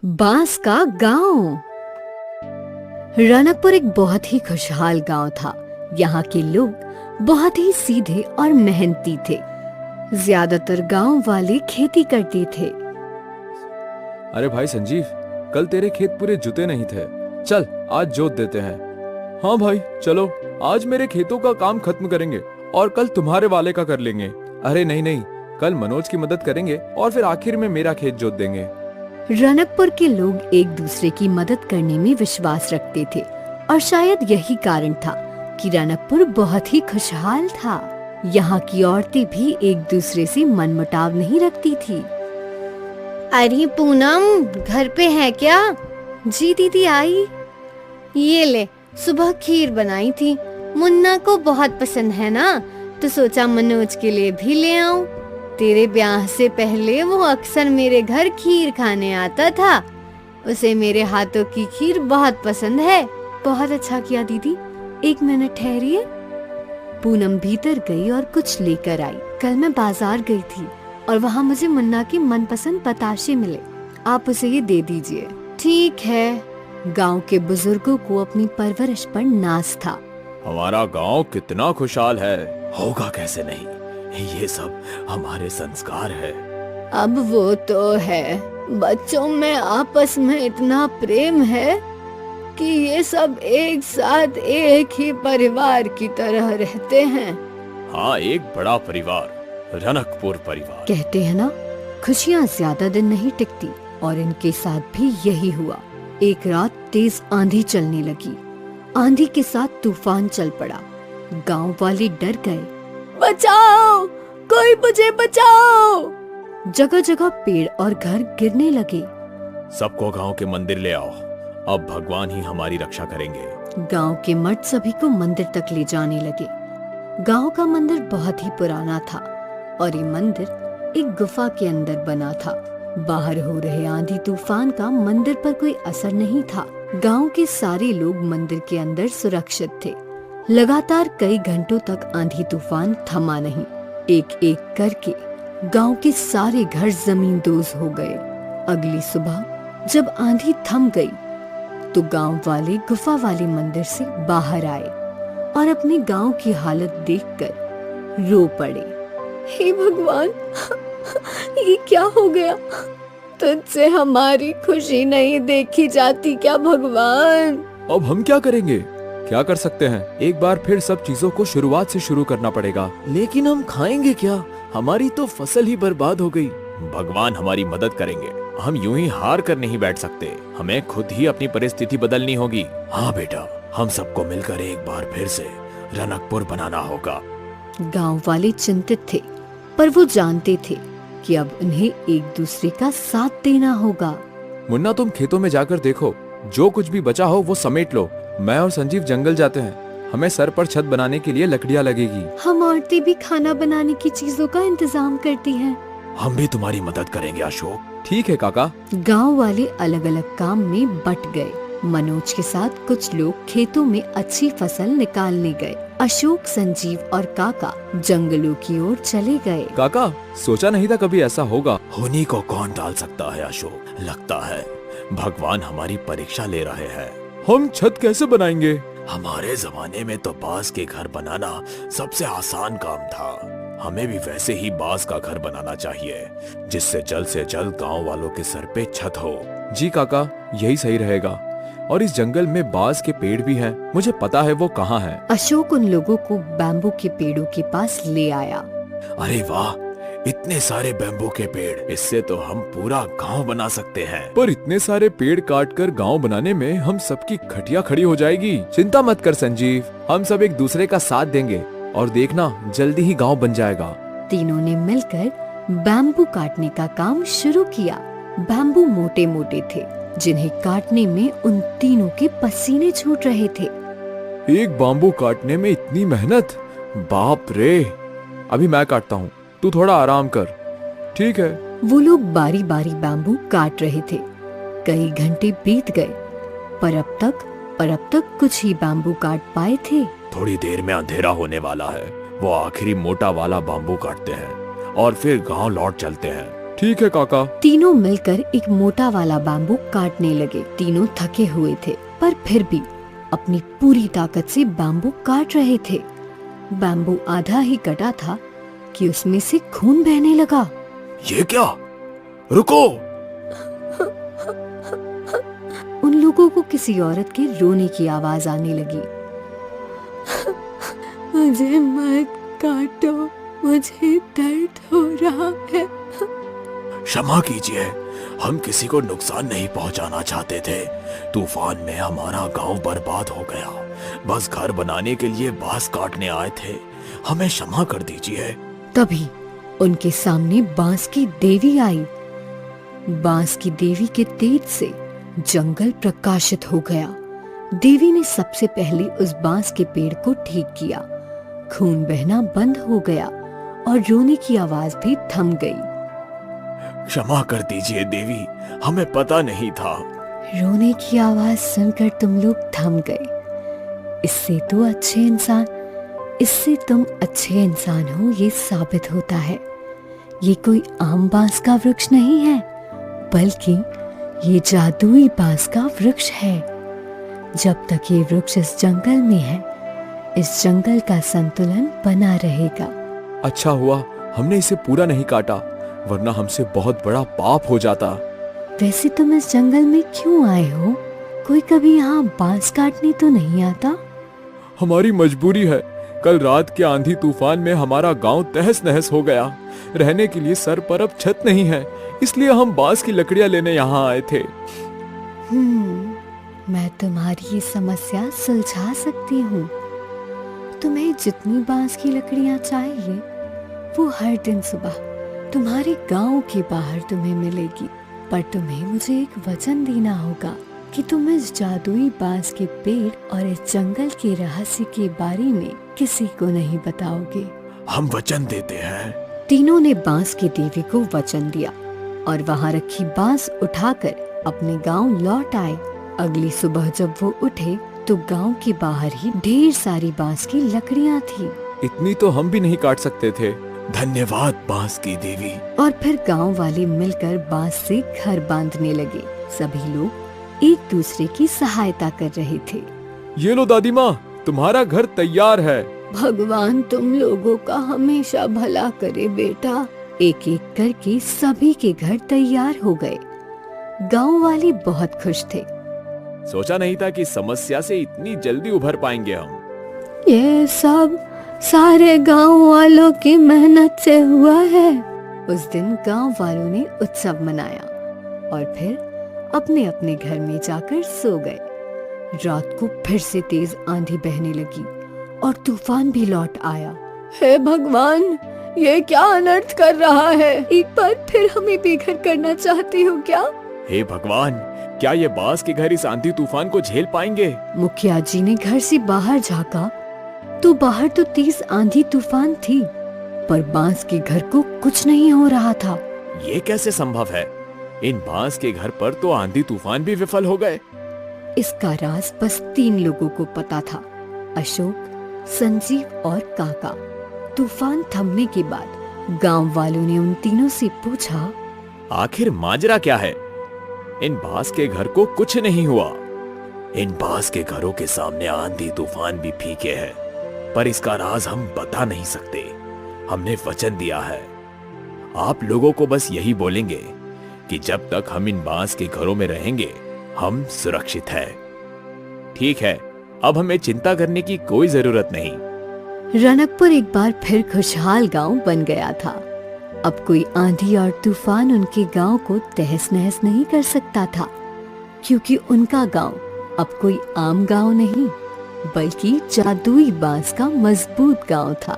बांस का गांव। रनकपुर एक बहुत ही खुशहाल गांव था। यहाँ के लोग बहुत ही सीधे और मेहनती थे। ज्यादातर गांव वाले खेती करते थे। अरे भाई संजीव, कल तेरे खेत पूरे जुते नहीं थे। चल आज जोत देते हैं। हाँ भाई चलो, आज मेरे खेतों का काम खत्म करेंगे और कल तुम्हारे वाले का कर लेंगे। अरे नहीं नहीं, कल मनोज की मदद करेंगे और फिर आखिर में मेरा खेत जोत देंगे। रनकपुर के लोग एक दूसरे की मदद करने में विश्वास रखते थे और शायद यही कारण था कि रनकपुर बहुत ही खुशहाल था। यहाँ की औरतें भी एक दूसरे से मनमुटाव नहीं रखती थी। अरे पूनम, घर पे है क्या? जी दीदी आई। ये ले, सुबह खीर बनाई थी। मुन्ना को बहुत पसंद है ना, तो सोचा मनोज के लिए भी ले आऊं। तेरे ब्याह से पहले वो अक्सर मेरे घर खीर खाने आता था। उसे मेरे हाथों की खीर बहुत पसंद है। बहुत अच्छा किया दीदी, एक मिनट ठहरिए। पूनम भीतर गई और कुछ लेकर आई। कल मैं बाजार गई थी और वहाँ मुझे मुन्ना की मनपसंद बताशे मिले। आप उसे ये दे दीजिए। ठीक है। गांव के बुजुर्गों को अपनी परवरिश पर नाज था। हमारा गांव कितना खुशहाल है, होगा कैसे नहीं। ये सब हमारे संस्कार है। अब वो तो है, बच्चों में आपस में इतना प्रेम है कि ये सब एक साथ एक ही परिवार की तरह रहते हैं। हाँ, एक बड़ा परिवार, रनकपुर परिवार। कहते हैं ना, खुशियाँ ज्यादा दिन नहीं टिकती, और इनके साथ भी यही हुआ। एक रात तेज आंधी चलने लगी। आंधी के साथ तूफान चल पड़ा। गांव वाले डर गए। बचाओ, कोई मुझे बचाओ। जगह जगह पेड़ और घर गिरने लगे। सबको गांव के मंदिर ले आओ, अब भगवान ही हमारी रक्षा करेंगे। गांव के मर्द सभी को मंदिर तक ले जाने लगे। गांव का मंदिर बहुत ही पुराना था और ये मंदिर एक गुफा के अंदर बना था। बाहर हो रहे आंधी तूफान का मंदिर पर कोई असर नहीं था। गांव के सारे लोग मंदिर के अंदर सुरक्षित थे। लगातार कई घंटों तक आंधी तूफान थमा नहीं। एक एक करके गांव के सारे घर जमींदोज हो गए। अगली सुबह जब आंधी थम गई तो गांव वाले गुफा वाले मंदिर से बाहर आए और अपने गांव की हालत देखकर रो पड़े। हे भगवान, ये क्या हो गया? तुझसे हमारी खुशी नहीं देखी जाती क्या भगवान? अब हम क्या करेंगे? क्या कर सकते हैं? एक बार फिर सब चीजों को शुरुआत से शुरू करना पड़ेगा। लेकिन हम खाएंगे क्या? हमारी तो फसल ही बर्बाद हो गई। भगवान हमारी मदद करेंगे। हम यूं ही हार कर नहीं बैठ सकते। हमें खुद ही अपनी परिस्थिति बदलनी होगी। हाँ बेटा, हम सबको मिलकर एक बार फिर से रनकपुर बनाना होगा। गांव वाले चिंतित थे, पर वो जानते थे कि अब उन्हें एक दूसरे का साथ देना होगा। मुन्ना, तुम खेतों में जाकर देखो, जो कुछ भी बचा हो वो समेट लो। मैं और संजीव जंगल जाते हैं। हमें सर पर छत बनाने के लिए लकड़ियाँ लगेगी। हम औरतें भी खाना बनाने की चीजों का इंतजाम करती हैं। हम भी तुम्हारी मदद करेंगे अशोक। ठीक है काका। गांव वाले अलग अलग काम में बट गए। मनोज के साथ कुछ लोग खेतों में अच्छी फसल निकालने गए। अशोक, संजीव और काका जंगलों की ओर चले गए। काका, सोचा नहीं था कभी ऐसा होगा। होनी को कौन टाल सकता है अशोक। लगता है भगवान हमारी परीक्षा ले रहे हैं। हम छत कैसे बनाएंगे? हमारे जमाने में तो बांस के घर बनाना सबसे आसान काम था। हमें भी वैसे ही बांस का घर बनाना चाहिए, जिससे जल्द से जल्द गांव वालों के सर पे छत हो। जी काका, यही सही रहेगा। और इस जंगल में बांस के पेड़ भी हैं। मुझे पता है वो कहाँ हैं। अशोक उन लोगों को बैम्बू के पेड़ों के पास ले आया। अरे वाह, इतने सारे बैम्बू के पेड़, इससे तो हम पूरा गांव बना सकते हैं। पर इतने सारे पेड़ काट कर गाँव बनाने में हम सबकी खटिया खड़ी हो जाएगी। चिंता मत कर संजीव, हम सब एक दूसरे का साथ देंगे और देखना जल्दी ही गांव बन जाएगा। तीनों ने मिलकर बैम्बू काटने का काम शुरू किया। बैम्बू मोटे मोटे थे, जिन्हें काटने में उन तीनों के पसीने छूट रहे थे। एक बाम्बू काटने में इतनी मेहनत, बाप रे। अभी मैं काटता हूँ, तू थोड़ा आराम कर। ठीक है। वो लोग बारी बारी बैम्बू काट रहे थे। कई घंटे बीत गए, पर अब तक कुछ ही बैम्बू काट पाए थे। थोड़ी देर में अंधेरा होने वाला है। वो आखिरी मोटा वाला बाम्बू काटते हैं और फिर गांव लौट चलते हैं। ठीक है काका। तीनों मिलकर एक मोटा वाला बैम्बू काटने लगे। तीनों थके हुए थे पर फिर भी अपनी पूरी ताकत से बैम्बू काट रहे थे। बैम्बू आधा ही कटा था कि उसमें से खून बहने लगा। ये क्या? रुको! उन लोगों को किसी औरत के रोने की आवाज आने लगी। मुझे मत काटो, मुझे दर्द हो रहा है। क्षमा कीजिए, हम किसी को नुकसान नहीं पहुंचाना चाहते थे। तूफान में हमारा गांव बर्बाद हो गया। बस घर बनाने के लिए बांस काटने आए थे। हमें क्षमा कर दीजिए। तभी उनके सामने बांस की देवी आई। बांस की देवी के तेज से जंगल प्रकाशित हो गया। देवी ने सबसे पहले उस बांस के पेड़ को ठीक किया। खून बहना बंद हो गया और रोने की आवाज भी थम गई। क्षमा कर दीजिए देवी, हमें पता नहीं था। रोने की आवाज सुनकर तुम लोग थम गए। इससे तुम अच्छे इंसान हो ये साबित होता है। ये कोई आम बांस का वृक्ष नहीं है, बल्कि ये जादुई बांस का वृक्ष है। जब तक ये वृक्ष इस जंगल में है, इस जंगल का संतुलन बना रहेगा। अच्छा हुआ हमने इसे पूरा नहीं काटा, वरना हमसे बहुत बड़ा पाप हो जाता। वैसे तुम इस जंगल में क्यों आए हो? कोई कभी यहाँ बांस काटने तो नहीं आता? हमारी मजबूरी है। कल रात के आंधी तूफान में हमारा गांव तहस नहस हो गया। रहने के लिए सर पर अब छत नहीं है, इसलिए हम बांस की लकड़ियां लेने यहाँ आए थे। मैं तुम्हारी ये समस्या सुलझा सकती हूँ। तुम्हें जितनी बांस की लकड़ियाँ चाहिए, वो हर दिन सुबह तुम्हारे गांव के बाहर तुम्हें मिलेगी। पर तुम्हें मुझे एक वचन देना होगा कि तुम इस जादुई बांस के पेड़ और इस जंगल के रहस्य के बारे में किसी को नहीं बताओगे। हम वचन देते हैं। तीनों ने बांस की देवी को वचन दिया और वहाँ रखी बांस उठाकर अपने गांव लौट आए। अगली सुबह जब वो उठे तो गांव के बाहर ही ढेर सारी बांस की लकड़ियाँ थी। इतनी तो हम भी नहीं काट सकते थे। धन्यवाद बांस की देवी। और फिर गांव वाले मिलकर बांस से घर बांधने लगे। सभी लोग एक दूसरे की सहायता कर रहे थे। ये लो दादी माँ, तुम्हारा घर तैयार है। भगवान तुम लोगों का हमेशा भला करे बेटा। एक एक करके सभी के घर तैयार हो गए। गांव वाले बहुत खुश थे। सोचा नहीं था कि समस्या से इतनी जल्दी उभर पाएंगे हम। ये सब सारे गांव वालों की मेहनत से हुआ है। उस दिन गांव वालों ने उत्सव मनाया और फिर अपने अपने घर में जाकर सो गए। रात को फिर से तेज आंधी बहने लगी और तूफान भी लौट आया। हे भगवान, ये क्या अनर्थ कर रहा है? एक बार फिर हमें बेघर करना चाहते हो क्या? हे भगवान, क्या ये बांस के घर इस आंधी तूफान को झेल पाएंगे? मुखिया जी ने घर से बाहर झांका तो बाहर तो तेज आंधी तूफान थी, पर बांस के घर को कुछ नहीं हो रहा था। ये कैसे संभव है? इन बांस के घर पर तो आंधी तूफान भी विफल हो गए। इसका राज बस 3 लोगों को पता था, अशोक, संजीव और काका। तूफान थमने के बाद गांव वालों ने उन तीनों से पूछा, आखिर माजरा क्या है? इन बांस के घर को कुछ नहीं हुआ। इन बांस के घरों के सामने आंधी तूफान भी फीके हैं, पर इसका राज हम बता नहीं सकते। हमने वचन दिया है। आप लोगों को बस यही बोलेंगे कि जब तक हम इन बांस के घरों में रहेंगे, हम सुरक्षित हैं। ठीक है, अब हमें चिंता करने की कोई जरूरत नहीं। रनकपुर एक बार फिर खुशहाल गांव बन गया था। अब कोई आंधी और तूफान उनके गांव को तहस नहस नहीं कर सकता था, क्योंकि उनका गांव अब कोई आम गांव नहीं, बल्कि जादुई बांस का मजबूत गांव था।